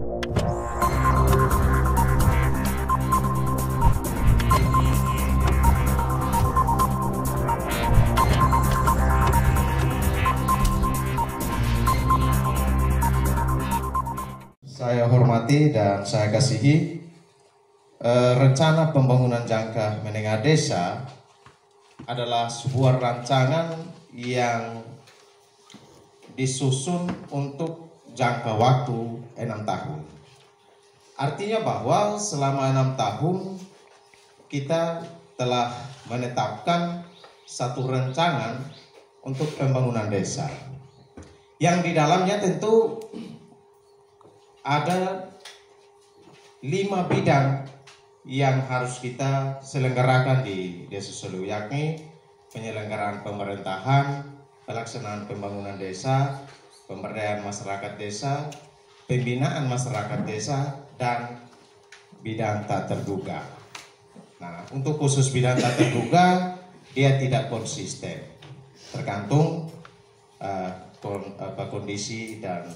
Saya hormati dan saya kasihi rencana pembangunan jangka menengah desa adalah sebuah rancangan yang disusun untuk jangka waktu 6 tahun. Artinya bahwa selama 6 tahun kita telah menetapkan satu rancangan untuk pembangunan desa yang di dalamnya tentu ada 5 bidang yang harus kita selenggarakan di Desa Selu, yakni penyelenggaraan pemerintahan, pelaksanaan pembangunan desa, pemberdayaan masyarakat desa, pembinaan masyarakat desa, dan bidang tak terduga. Nah, untuk khusus bidang tak terduga, dia tidak konsisten, tergantung kondisi dan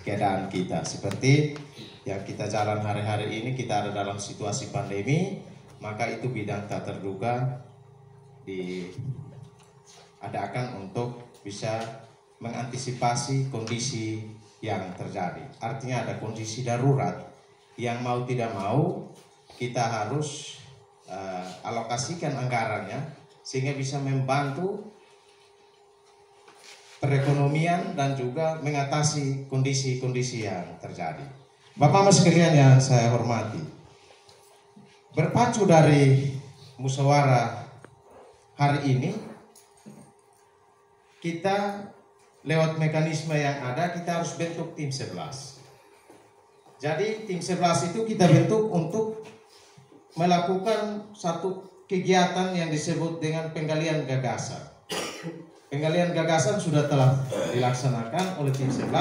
keadaan kita. Seperti yang kita jalan hari-hari ini, kita ada dalam situasi pandemi, maka itu bidang tak terduga diadakan untuk bisa mengantisipasi kondisi yang terjadi. Artinya ada kondisi darurat yang mau tidak mau kita harus alokasikan anggarannya sehingga bisa membantu perekonomian dan juga mengatasi kondisi-kondisi yang terjadi. Bapak-Bapak sekalian yang saya hormati, berpacu dari musyawarah hari ini, kita lewat mekanisme yang ada, kita harus bentuk tim 11. Jadi tim 11 itu kita bentuk untuk melakukan satu kegiatan yang disebut dengan penggalian gagasan. Penggalian gagasan sudah telah dilaksanakan oleh tim 11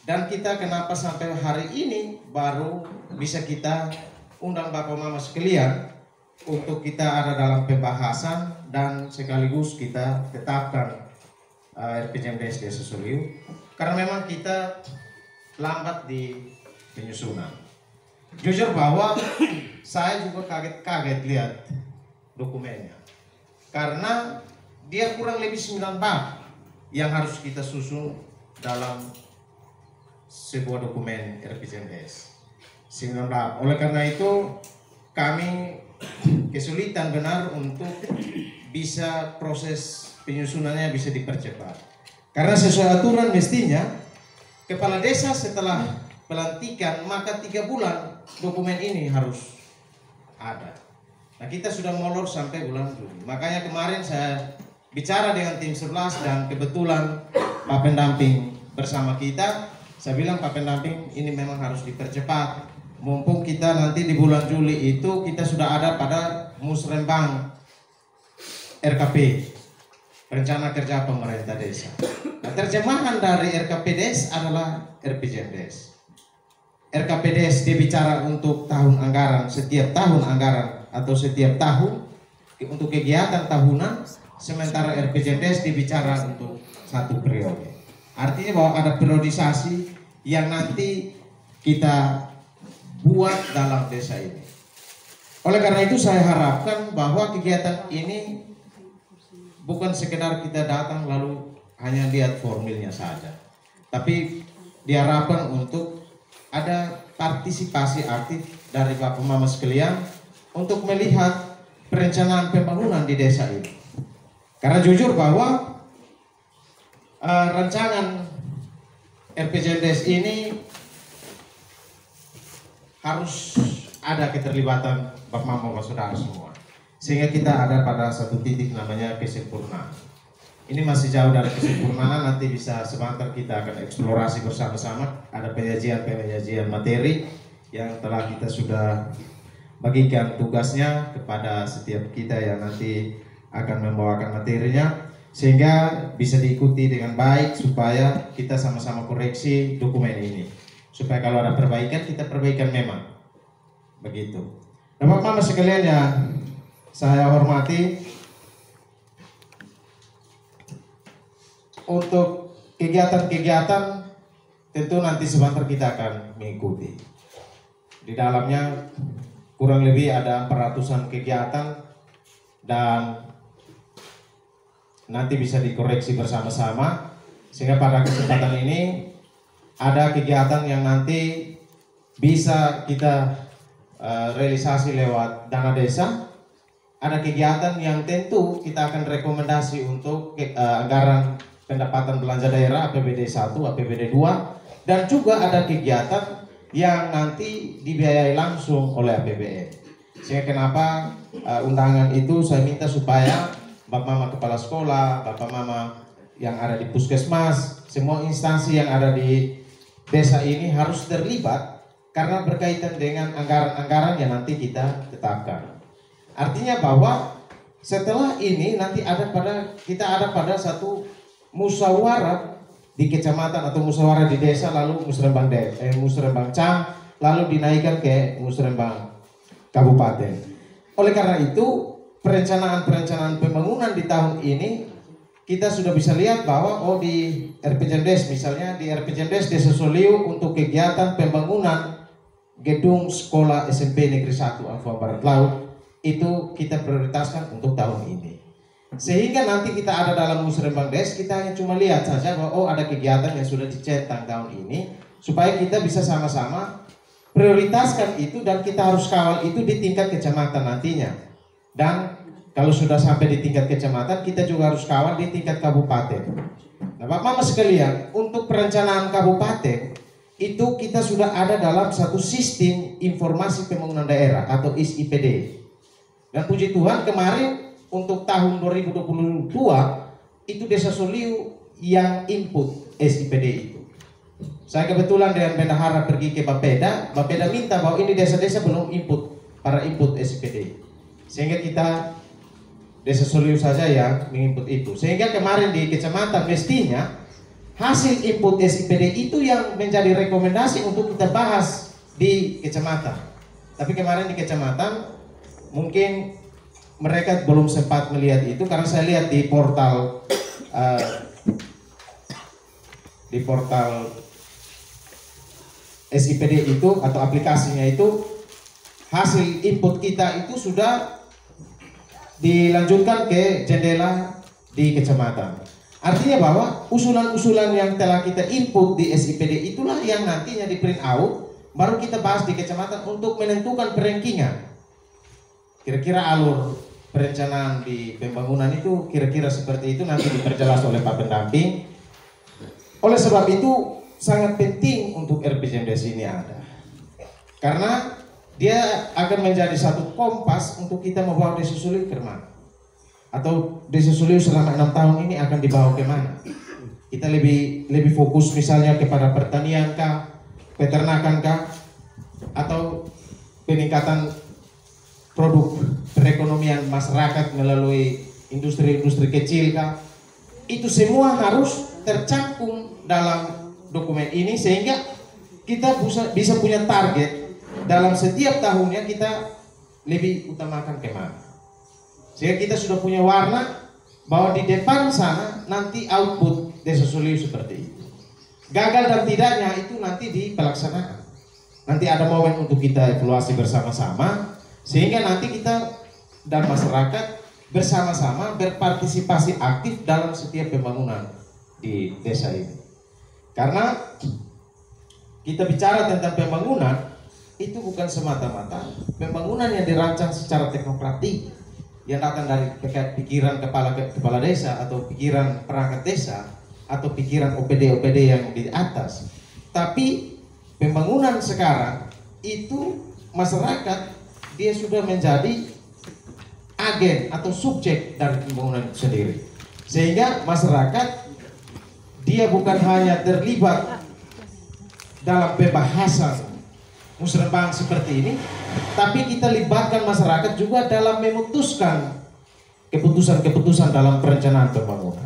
dan kita kenapa sampai hari ini baru bisa kita undang Bapak Mama sekalian untuk kita ada dalam pembahasan dan sekaligus kita tetapkan RPJMDes Desa Selu karena memang kita lambat di penyusunan. Jujur bahwa saya juga kaget-kaget lihat dokumennya karena dia kurang lebih 9 bab yang harus kita susun dalam sebuah dokumen RPJMDes. 9 bab. Oleh karena itu kami kesulitan benar untuk bisa proses penyusunannya bisa dipercepat. Karena sesuai aturan mestinya kepala desa setelah pelantikan maka 3 bulan dokumen ini harus ada. Nah, kita sudah molor sampai bulan Juli. Makanya kemarin saya bicara dengan tim 11 dan kebetulan Pak Pendamping bersama kita, saya bilang Pak Pendamping ini memang harus dipercepat. Mumpung kita nanti di bulan Juli itu kita sudah ada pada musrembang RKP, Rencana Kerja Pemerintah Desa. Nah, terjemahan dari RKPDes adalah RPJMDes. RKPDes dibicara untuk tahun anggaran, setiap tahun anggaran atau setiap tahun untuk kegiatan tahunan. Sementara RPJMDes dibicara untuk 1 periode. Artinya bahwa ada periodisasi yang nanti kita buat dalam desa ini. Oleh karena itu saya harapkan bahwa kegiatan ini bukan sekedar kita datang lalu hanya lihat formilnya saja. Tapi diharapkan untuk ada partisipasi aktif dari Bapak Mama sekalian untuk melihat perencanaan pembangunan di desa ini. Karena jujur bahwa rancangan RPJMDes ini harus ada keterlibatan Bapak Mama saudara semua. Sehingga kita ada pada satu titik namanya kesempurnaan. Ini masih jauh dari kesempurnaan, nanti bisa sebentar kita akan eksplorasi bersama-sama. Ada penyajian materi yang telah kita sudah bagikan tugasnya kepada setiap kita yang nanti akan membawakan materinya sehingga bisa diikuti dengan baik supaya kita sama-sama koreksi dokumen ini supaya kalau ada perbaikan kita perbaikan memang begitu. Bapak-bapak sekalian yang saya hormati, untuk kegiatan-kegiatan tentu nanti sebentar kita akan mengikuti. Di dalamnya kurang lebih ada 400-an kegiatan dan nanti bisa dikoreksi bersama-sama sehingga pada kesempatan ini ada kegiatan yang nanti bisa kita realisasi lewat dana desa. Ada kegiatan yang tentu kita akan rekomendasi untuk anggaran pendapatan belanja daerah APBD 1, APBD 2, dan juga ada kegiatan yang nanti dibiayai langsung oleh APBN. Sehingga kenapa undangan itu saya minta supaya Bapak Mama Kepala Sekolah, Bapak Mama yang ada di puskesmas, semua instansi yang ada di desa ini harus terlibat karena berkaitan dengan anggaran-anggaran yang nanti kita tetapkan. Artinya bahwa setelah ini nanti kita ada pada satu musyawarah di kecamatan atau musyawarah di desa, lalu musrembang cam, lalu dinaikkan ke musrembang kabupaten. Oleh karena itu perencanaan pembangunan di tahun ini kita sudah bisa lihat bahwa di RPJMDes misalnya di RPJMDes Desa Soliu untuk kegiatan pembangunan gedung sekolah SMP Negeri 1 Ampua Barat Laut itu kita prioritaskan untuk tahun ini. Sehingga nanti kita ada dalam musrembang des, kita hanya cuma lihat saja bahwa ada kegiatan yang sudah dicentang tahun ini, supaya kita bisa sama-sama prioritaskan itu dan kita harus kawal itu di tingkat kecamatan nantinya. Dan kalau sudah sampai di tingkat kecamatan, kita juga harus kawal di tingkat kabupaten. Nah, Bapak Mama sekalian, untuk perencanaan kabupaten itu kita sudah ada dalam satu sistem informasi pembangunan daerah atau ISIPD. Dan puji Tuhan kemarin untuk tahun 2022 itu Desa Soliu yang input SIPD itu. Saya kebetulan dengan bendahara pergi ke Bapeda minta bahwa ini desa-desa belum input para input SIPD. Sehingga kita Desa Soliu saja yang menginput itu. Sehingga kemarin di kecamatan mestinya hasil input SIPD itu yang menjadi rekomendasi untuk kita bahas di kecamatan. Tapi kemarin di kecamatan mungkin mereka belum sempat melihat itu karena saya lihat di portal SIPD itu atau aplikasinya itu hasil input kita itu sudah dilanjutkan ke jendela di kecamatan. Artinya bahwa usulan-usulan yang telah kita input di SIPD itulah yang nantinya di print out baru kita bahas di kecamatan untuk menentukan perankingan. Kira-kira alur perencanaan di pembangunan itu kira-kira seperti itu nanti diperjelas oleh Pak Pendamping. Oleh sebab itu sangat penting untuk RPJMDes ini ada. Karena dia akan menjadi satu kompas untuk kita membawa Desa Soliu ke mana. Atau Desa Soliu selama 6 tahun ini akan dibawa ke mana. Kita lebih fokus misalnya kepada pertanian kah, peternakan kah, atau peningkatan produk perekonomian masyarakat melalui industri-industri kecil kah. Itu semua harus tercantum dalam dokumen ini sehingga kita bisa punya target dalam setiap tahunnya kita lebih utamakan kemana. Sehingga kita sudah punya warna bahwa di depan sana nanti output Desa Soliu seperti itu. Gagal dan tidaknya itu nanti di pelaksanaan. Nanti ada momen untuk kita evaluasi bersama-sama sehingga nanti kita dan masyarakat bersama-sama berpartisipasi aktif dalam setiap pembangunan di desa ini. Karena kita bicara tentang pembangunan itu bukan semata-mata pembangunan yang dirancang secara teknokratik yang datang dari pikiran kepala desa atau pikiran perangkat desa atau pikiran OPD yang di atas. Tapi pembangunan sekarang itu masyarakat dia sudah menjadi agen atau subjek dari pembangunan itu sendiri. Sehingga masyarakat dia bukan hanya terlibat dalam pembahasan musrembang seperti ini, tapi kita libatkan masyarakat juga dalam memutuskan keputusan-keputusan dalam perencanaan pembangunan.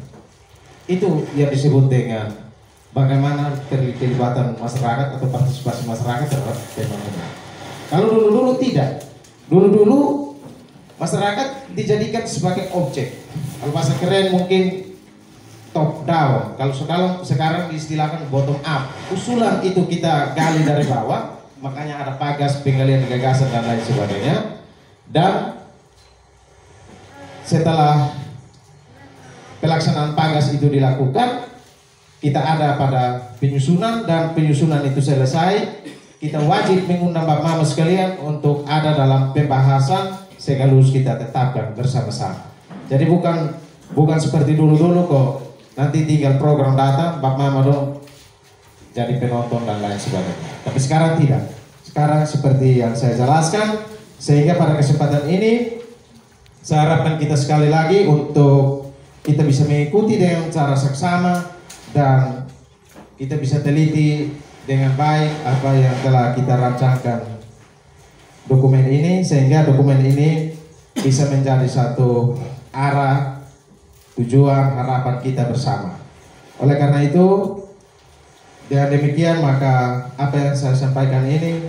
Itu yang disebut dengan bagaimana keterlibatan masyarakat atau partisipasi masyarakat terhadap pembangunan. Kalau dulu-dulu tidak. Dulu-dulu masyarakat dijadikan sebagai objek. Kalau bahasa keren mungkin top down. Kalau sekarang diistilahkan bottom up. Usulan itu kita gali dari bawah, makanya ada pagas, penggalian gagasan dan lain sebagainya. Dan setelah pelaksanaan pagas itu dilakukan, kita ada pada penyusunan, dan penyusunan itu selesai, kita wajib mengundang Bapak Mama sekalian untuk ada dalam pembahasan sekaligus kita tetapkan bersama-sama. Jadi bukan seperti dulu-dulu kok nanti tinggal program datang Bapak Mama dong jadi penonton dan lain sebagainya. Tapi sekarang tidak. Sekarang seperti yang saya jelaskan, sehingga pada kesempatan ini saya harapkan kita sekali lagi untuk kita bisa mengikuti dengan cara seksama dan kita bisa teliti dengan baik apa yang telah kita rancangkan dokumen ini, sehingga dokumen ini bisa menjadi satu arah, tujuan, harapan kita bersama. Oleh karena itu, dengan demikian maka apa yang saya sampaikan ini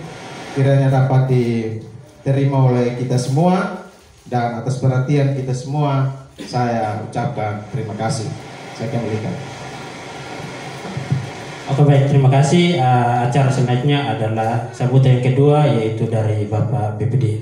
kiranya dapat diterima oleh kita semua, dan atas perhatian kita semua saya ucapkan terima kasih. Saya kembalikan. Oke, baik, terima kasih. Acara selanjutnya adalah sambutan yang kedua, yaitu dari Bapak BPD.